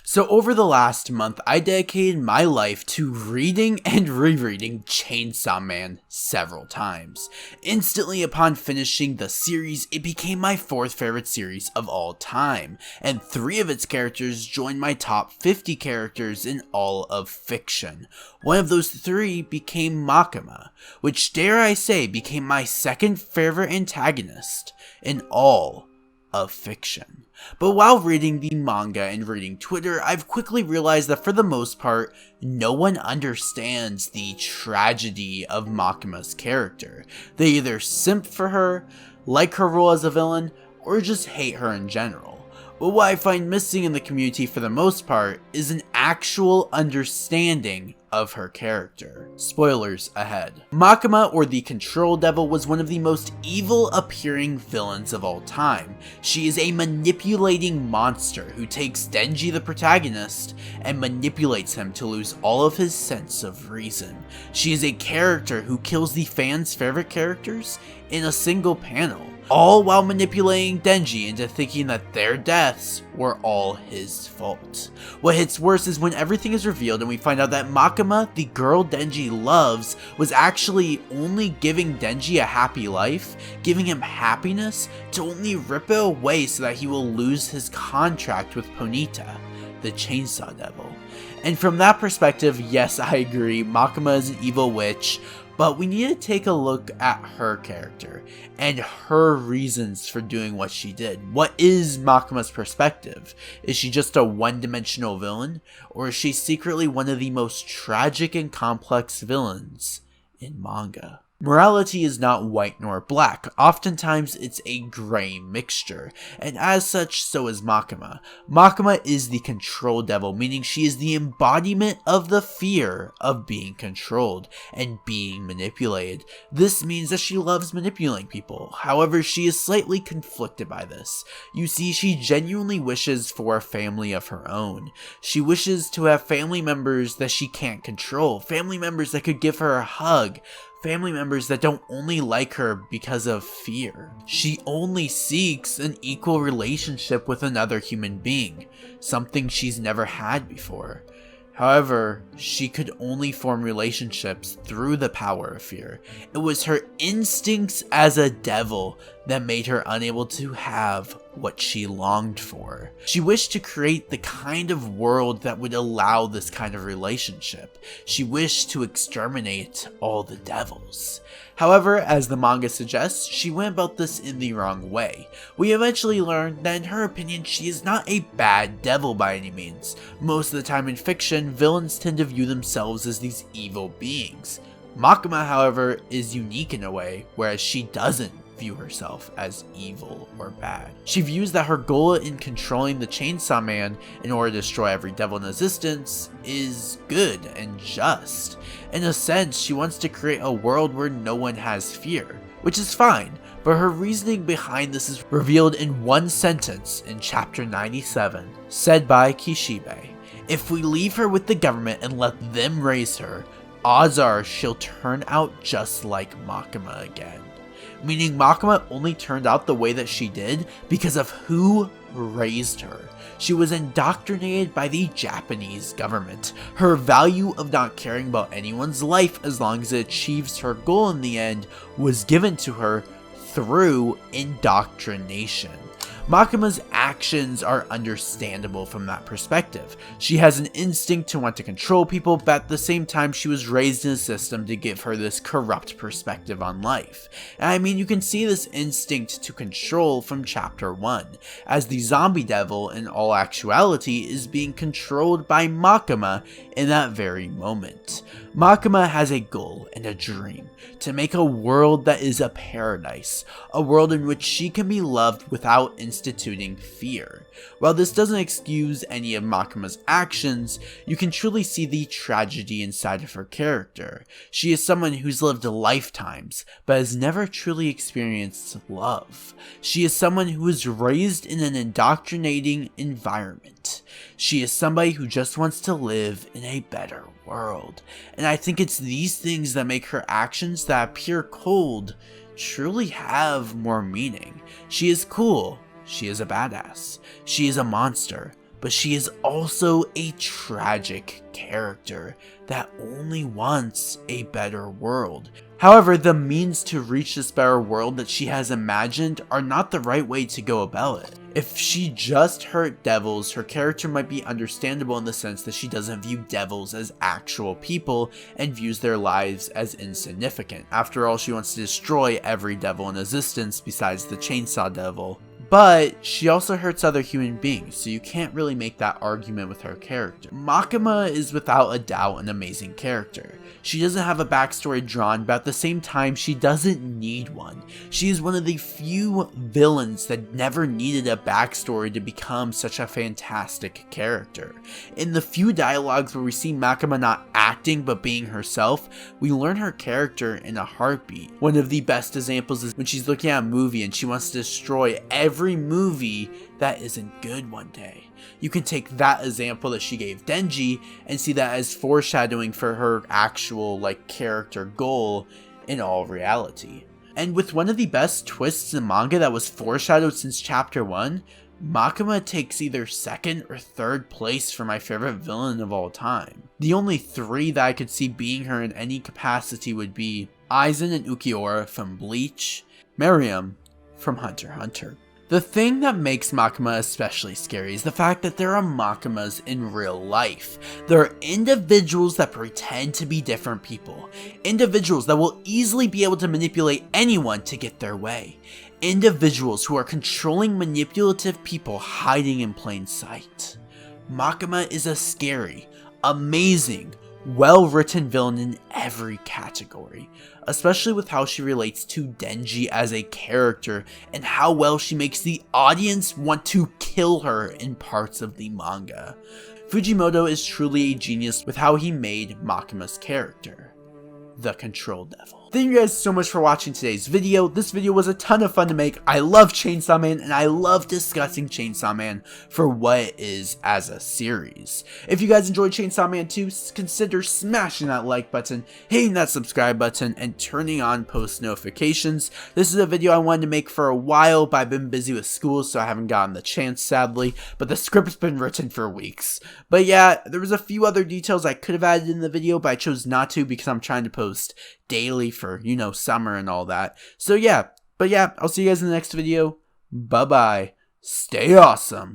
So over the last month, I dedicated my life to reading and rereading Chainsaw Man several times. Instantly upon finishing the series, it became my fourth favorite series of all time, and 3 of its characters joined my top 50 characters in all of fiction. One of those 3 became Makima, which dare I say became my second favorite antagonist in all of fiction. But while reading the manga and reading Twitter, I've quickly realized that for the most part, no one understands the tragedy of Makima's character. They either simp for her, like her role as a villain, or just hate her in general. But what I find missing in the community for the most part is an actual understanding of her character. Spoilers ahead. Makima, or the Control Devil, was one of the most evil appearing villains of all time. She is a manipulating monster who takes Denji, the protagonist, and manipulates him to lose all of his sense of reason. She is a character who kills the fans' favorite characters in a single panel, all while manipulating Denji into thinking that their deaths were all his fault. What hits worse is when everything is revealed and we find out that Makima, the girl Denji loves, was actually only giving Denji a happy life, giving him happiness, to only rip it away so that he will lose his contract with Ponita, the Chainsaw Devil. And from that perspective, yes, I agree, Makima is an evil witch, but we need to take a look at her character and her reasons for doing what she did. What is Makima's perspective? Is she just a one-dimensional villain, or is she secretly one of the most tragic and complex villains in manga? Morality is not white nor black, oftentimes it's a gray mixture, and as such, so is Makima. Makima is the Control Devil, meaning she is the embodiment of the fear of being controlled and being manipulated. This means that she loves manipulating people, however she is slightly conflicted by this. You see, she genuinely wishes for a family of her own. She wishes to have family members that she can't control, family members that could give her a hug, family members that don't only like her because of fear. She only seeks an equal relationship with another human being, something she's never had before. However, she could only form relationships through the power of fear. It was her instincts as a devil that made her unable to have what she longed for. She wished to create the kind of world that would allow this kind of relationship. She wished to exterminate all the devils. However, as the manga suggests, she went about this in the wrong way. We eventually learn that in her opinion, she is not a bad devil by any means. Most of the time in fiction, villains tend to view themselves as these evil beings. Makima, however, is unique in a way, whereas she doesn't view herself as evil or bad. She views that her goal in controlling the Chainsaw Man in order to destroy every devil in existence is good and just. In a sense, she wants to create a world where no one has fear, which is fine, but her reasoning behind this is revealed in one sentence in chapter 97, said by Kishibe. If we leave her with the government and let them raise her, odds are she'll turn out just like Makima again. Meaning Makima only turned out the way that she did because of who raised her. She was indoctrinated by the Japanese government. Her value of not caring about anyone's life as long as it achieves her goal in the end was given to her through indoctrination. Makima's actions are understandable from that perspective. She has an instinct to want to control people, but at the same time she was raised in a system to give her this corrupt perspective on life. And I mean, you can see this instinct to control from chapter 1, as the zombie devil in all actuality is being controlled by Makima in that very moment. Makima has a goal and a dream, to make a world that is a paradise, a world in which she can be loved without instituting fear. While this doesn't excuse any of Makima's actions, you can truly see the tragedy inside of her character. She is someone who's lived lifetimes, but has never truly experienced love. She is someone who was raised in an indoctrinating environment. She is somebody who just wants to live in a better world. And I think it's these things that make her actions that appear cold truly have more meaning. She is cool. She is a badass. She is a monster. but she is also a tragic character that only wants a better world. However, the means to reach this better world that she has imagined are not the right way to go about it. If she just hurt devils, her character might be understandable in the sense that she doesn't view devils as actual people and views their lives as insignificant. After all, she wants to destroy every devil in existence besides the chainsaw devil. But she also hurts other human beings, so you can't really make that argument with her character. Makima is without a doubt an amazing character. She doesn't have a backstory drawn, but at the same time, she doesn't need one. She is one of the few villains that never needed a backstory to become such a fantastic character. In the few dialogues where we see Makima not acting but being herself, we learn her character in a heartbeat. One of the best examples is when she's looking at a movie and she wants to destroy every movie that isn't good one day. You can take that example that she gave Denji and see that as foreshadowing for her actual character goal in all reality. And with one of the best twists in manga that was foreshadowed since chapter 1, Makima takes either second or third place for my favorite villain of all time. The only three that I could see being her in any capacity would be Aizen and Ukiura from Bleach, Miriam from Hunter x Hunter. The thing that makes Makima especially scary is the fact that there are Makimas in real life. There are individuals that pretend to be different people. Individuals that will easily be able to manipulate anyone to get their way. Individuals who are controlling manipulative people hiding in plain sight. Makima is a scary, amazing, well-written villain in every category, especially with how she relates to Denji as a character and how well she makes the audience want to kill her in parts of the manga. Fujimoto is truly a genius with how he made Makima's character, the Control Devil. Thank you guys so much for watching today's video. This video was a ton of fun to make. I love Chainsaw Man and I love discussing Chainsaw Man for what it is as a series. If you guys enjoyed Chainsaw Man 2, consider smashing that like button, hitting that subscribe button, and turning on post notifications. This is a video I wanted to make for a while, but I've been busy with school, so I haven't gotten the chance, sadly. But the script's been written for weeks. But yeah, there was a few other details I could have added in the video, but I chose not to because I'm trying to post daily for, summer and all that. So yeah, I'll see you guys in the next video. Bye bye. Stay awesome.